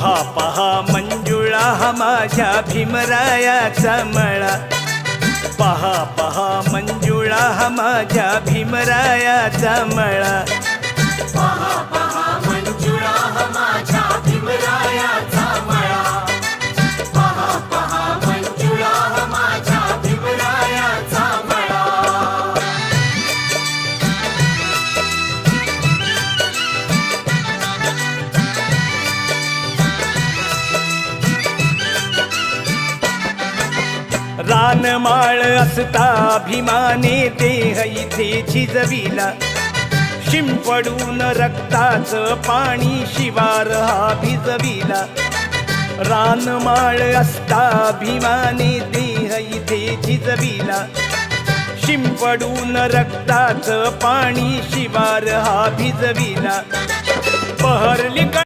पहा पहा मंजुळा हा माझ्या भीमरायाचा मळा, पहा पहा मंजुळा हा माझ्या भीमरायाचा मळा, पहा पहा मंजुळा हा माझ्या भीमरायाचा मळा, पहा पहा मंजुळा हा माझ्या भीमरायाचा मळा. रानमाळ असता भीमाने देह इथे झिजविला, शिंपडून रक्ताचं पाणी शिवार हा भिजविला. रानमाळ असता भीमाने देह इथे झिजविला, शिंपडून रक्ताचं पाणी शिवार हा भिजविला. पहरली